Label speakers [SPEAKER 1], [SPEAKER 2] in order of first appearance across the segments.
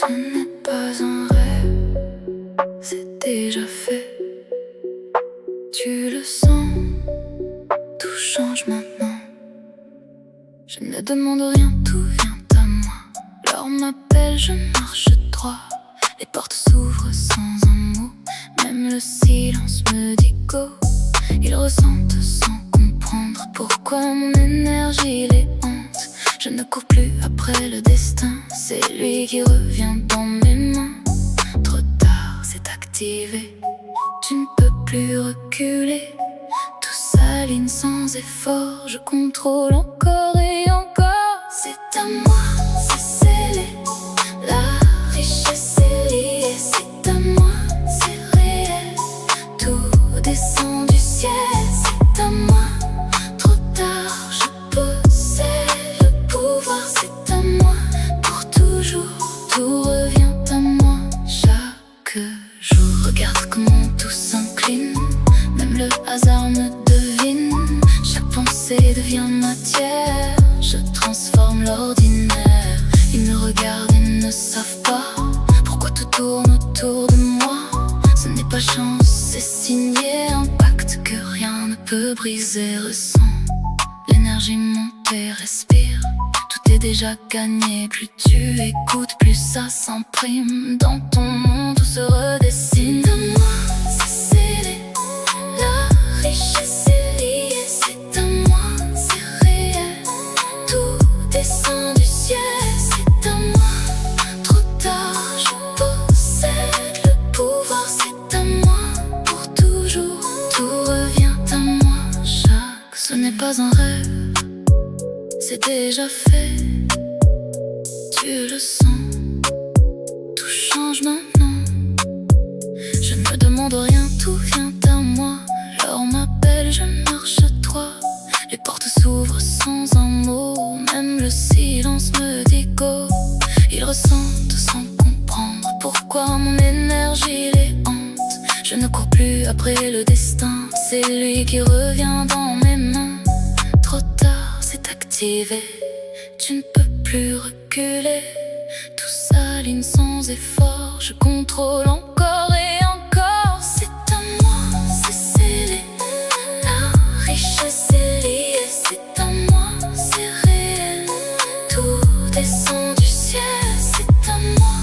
[SPEAKER 1] Ce n'est pas un rêve, c'est déjà fait. Tu le sens, tout change maintenant. Je ne demande rien, tout vient à moi. L'heure m'appelle, je marche droit. Les portes s'ouvrent sans un mot. Même le silence me dit go. Ils ressentent sans comprendre pourquoi mon énergie les hante. Je ne cours plus après le destin, c'est lui qui revient dans mes mains. Trop tard, c'est activé. Tu ne peux plus reculer. Tout s'aligne sans effort. Je contrôle encore et encore. C'est à moi, c'est scellé. La richesse est liée. C'est à moi, c'est réel. Tout descend du ciel. C'est à moi. Trop tard, je possède le pouvoir. C'est à moi pour toujours. Tout revient à moi chaque jour. Regarde comment tout s'incline. Même le hasard me devine. Chaque pensée devient matière. Je transforme l'ordinaire. Ils me regardent et ne savent pas pourquoi tout tourne autour de moi. Ce n'est pas chance, c'est signé. Un pacte que rien ne peut briser. Ressens l'énergie monter, respire. Tout est déjà gagné. Plus tu écoutes, plus ça s'imprime. Dans ton monde, tout se redessine. C'est à moi, c'est scellé. La richesse est liée. C'est à moi, c'est réel. Tout descend du ciel. C'est à moi. Trop tard, je possède le pouvoir. C'est à moi pour toujours. Tout revient à moi chaque. Ce n'est pas un rêve, c'est déjà fait. Tu le sens, tout change maintenant. Je ne me demande rien, tout vient à moi. L'heure m'appelle, je marche droit. Les portes s'ouvrent sans un mot. Même le silence me dit go. Ils ressentent sans comprendre pourquoi mon énergie les hante. Je ne cours plus après le destin, c'est lui qui revient dans mes mains. Trop tard, c'est activé. Tu ne peux plus reculer. Tout s'aligne sans effort. Je contrôle encore et encore. C'est à moi, c'est scellé. La richesse est liée. C'est à moi, c'est réel. Tout descend du ciel. C'est à moi.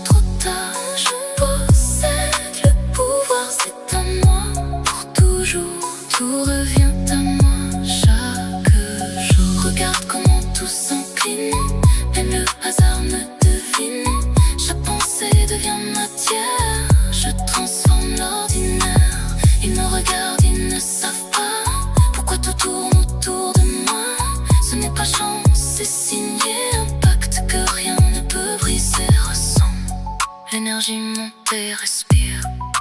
[SPEAKER 1] Trop tard, je possède le pouvoir. C'est à moi pour toujours. Tout revient à moi chaque jour. Regarde comment tout s'incline. Même le hasard me devine. Chaque pensée devient matière. Je transforme l'ordinaire. Ils me regardent, ils ne savent pas pourquoi tout tourne autour de moi. Ce n'est pas chance, c'est signé. Un pacte que rien ne peut briser. Ressens l'énergie monter, respire.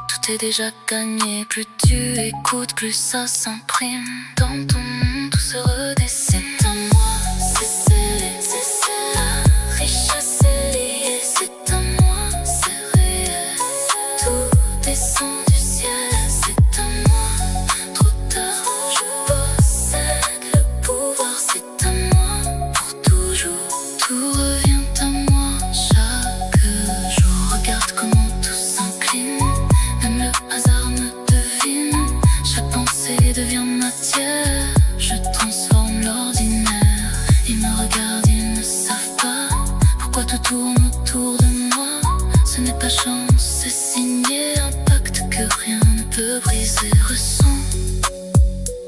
[SPEAKER 1] Tout est déjà gagné. Plus tu écoutes, plus ça s'imprime. Dans ton monde, tout se redessine. C'est à moi, c'est scellé. La richesse est liée. C'est à moi, c'est réel. Tout descend du ciel. C'est à moi. Trop tard, je possède le pouvoir. C'est à moi pour toujours. Tout revient à moi chaque jour. Regarde comment tout s'incline. Même le hasard me devine. Chaque pensée devient matière. Je transforme l'ordinaire. Ils me regardent, ils ne savent pas pourquoi tout tourne autour de moi. Ce n'est pas chance, c'est signé. Un pacte que rien ne peut briser. Ressens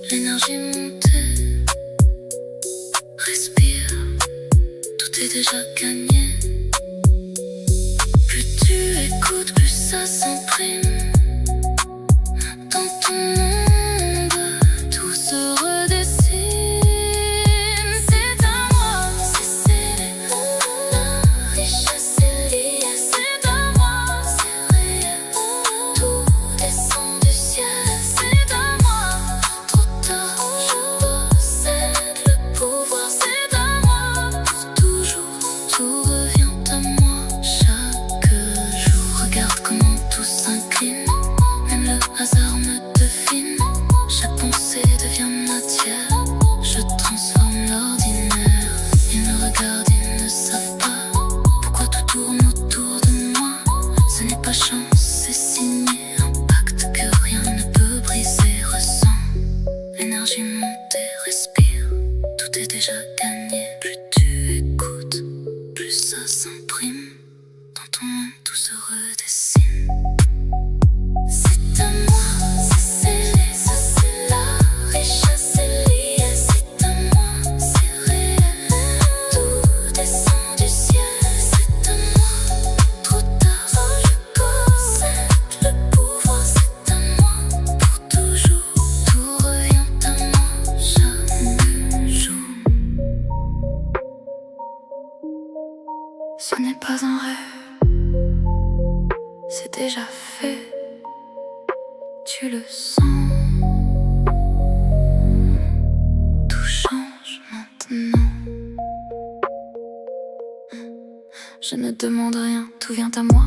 [SPEAKER 1] l'énergie monter, respire. Tout est déjà gagné. Plus tu écoutes, plus ça s'imprime. Dans ton monde, tout se redessine. C'est à moi, c'est scellé. La richesse est liée. C'est à moi, c'est réel. Tout descend du ciel. C'est à moi. Trop tard, je possède le pouvoir. C'est à moi pour toujours. Tout revient l'énergie monte et respire. Tout est déjà gagné. Plus tu écoutes, plus ça s'imprime. Dans ton monde tout se redessine. C'est à moi, c'est scellé, ça c'est la richesse est liée. C'est à moi, c'est réel. Tout descend du ciel. C'est à moi, trop tard, je possède le pouvoir. C'est à moi, pour toujours. Tout revient à moi chaque jour. Ce n'est pas un rêve, c'est déjà fait. Tu le sens, tout change maintenant. Je ne demande rien, tout vient à moi.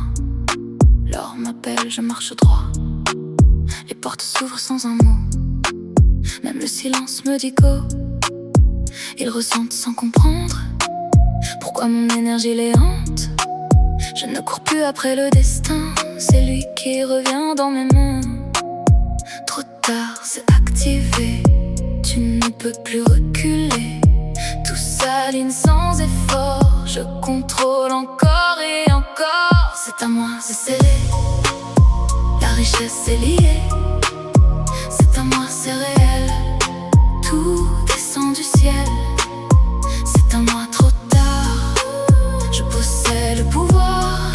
[SPEAKER 1] L'or m'appelle, je marche droit. Les portes s'ouvrent sans un mot. Même le silence me dit go. Ils ressentent sans comprendre pourquoi mon énergie les hante. Je ne cours plus après le destin, c'est lui qui revient dans mes mains. Trop tard, c'est activé, tu ne peux plus reculer. Tout s'aligne sans effort, je contrôle encore et encore. C'est à moi, c'est scellé, la richesse est liée. C'est à moi, c'est réel, tout descend du ciel. C'est à moi, trop tard, je possède le pouvoir.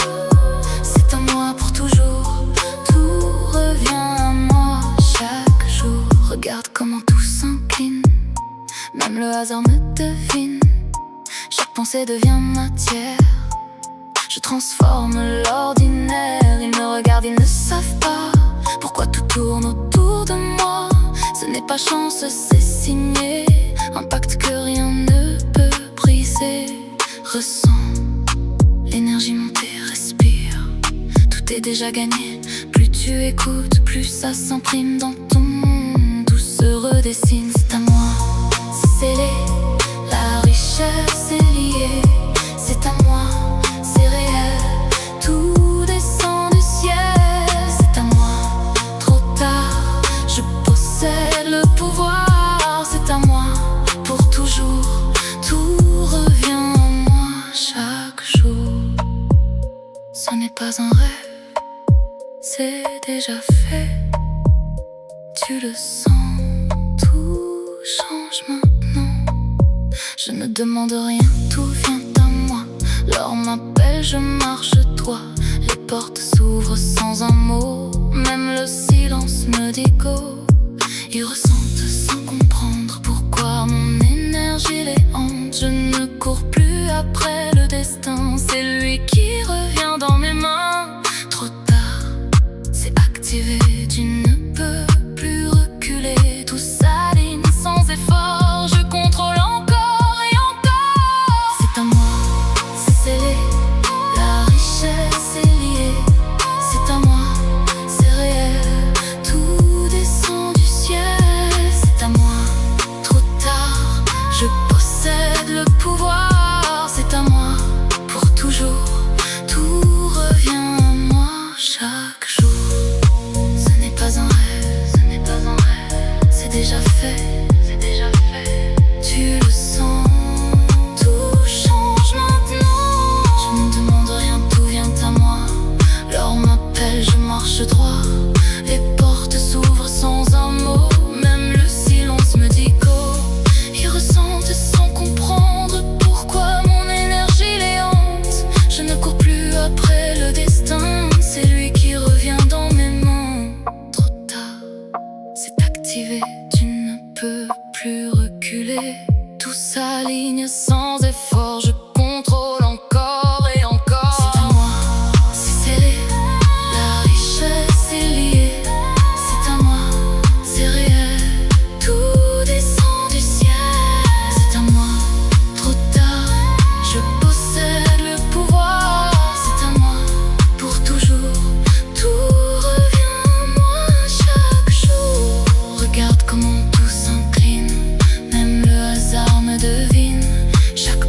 [SPEAKER 1] C'est à moi pour toujours, tout revient à moi chaque jour. Regarde comment tout s'incline, même le hasard me devine. Chaque pensée devient matière, je transforme l'ordinaire. Ils me regardent, ils ne savent pas pourquoi tout tourne autour de moi. Ce n'est pas chance, c'est signé, un pacte que rien ne peut briser. Ressens l'énergie monter, respire. Tout est déjà gagné, plus tu écoutes, plus ça s'imprime dans ton monde. Tout se redessine, c'est à moi, c'est scellé, la richesse est liée. C'est à moi, c'est réel, tout descend du ciel. C'est à moi, trop tard, je possède le pouvoir. C'est à moi, pour toujours, tout revient à moi chaque jour. Ce n'est pas un rêve, c'est déjà fait. Tu le sens, tout change maintenant. Je ne demande rien, tout vient à moi. L'or m'appelle, je marche droit. Les portes s'ouvrent sans un mot. Même le silence me dit go. Ils ressentent sans comprendre pourquoi mon énergie les hante. Je ne cours plus après le destin, c'est lui qui revient dans mes mains. Trop tard, c'est activé, tu ne peux plus reculer. Tout s'aligne sans effort, je contrôle encore et encore. C'est à moi, c'est scellé, la richesse est liée. C'est à moi, c'est réel, tout descend du ciel. C'est à moi, trop tard, je possède le pouvoir. C'est à moi, pour toujours, tout revient à moi chaque jour. Ce n'est pas un rêve, ce n'est pas un rêve, c'est déjà fait, c'est déjà fait. Tu le sens, tout change maintenant. Je ne demande rien, tout vient à moi. L'or m'appelle, je marche droit. Les portes s'ouvrent sans un mot. Même le silence me dit go. Ils ressentent sans comprendre pourquoi mon énergie les hante. Je ne cours plus après le destin, c'est lui qui revient dans mes mains. Trop tard, c'est activé, tu ne peux plus reculer. Tout s'aligne sans effort, je contrôle encore et encore. C'est à moi, c'est scellé, la richesse est liée. C'est à moi, c'est réel, tout descend du ciel. C'est à moi, trop tard, je possède le pouvoir. C'est à moi, pour toujours, tout revient à moi chaque jour. Regarde comment tout s'incline, même le hasard me devine. Chaque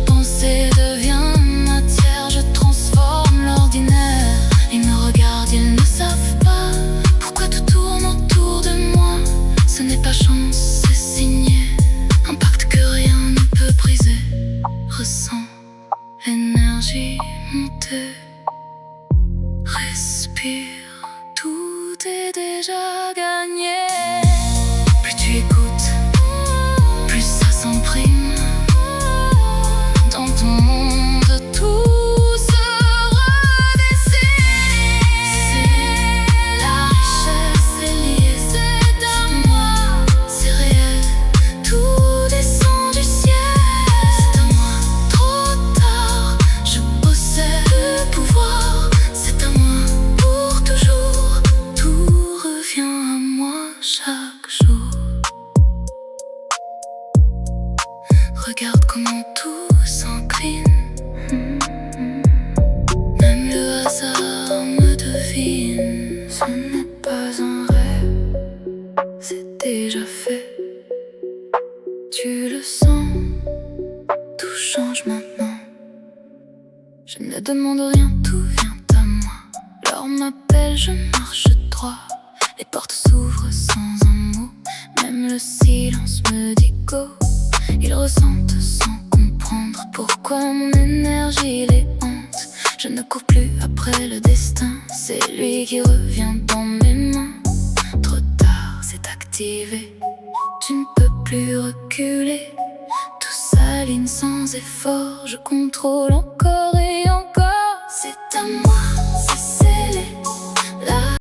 [SPEAKER 1] Regarde comment tout s'encline. Même le hasard me devine. Ce n'est pas un rêve, c'est déjà fait. Tu le sens, tout change maintenant. Je ne demande rien, tout vient à moi. L'heure m'appelle, je marche droit. Les portes s'ouvrent sans un mot. Même le silence me dit go. Ils ressentent sans comprendre pourquoi mon énergie les hante. Je ne cours plus après le destin, c'est lui qui revient dans mes mains. Trop tard, c'est activé. Tu ne peux plus reculer. Tout s'aligne sans effort. Je contrôle encore et encore.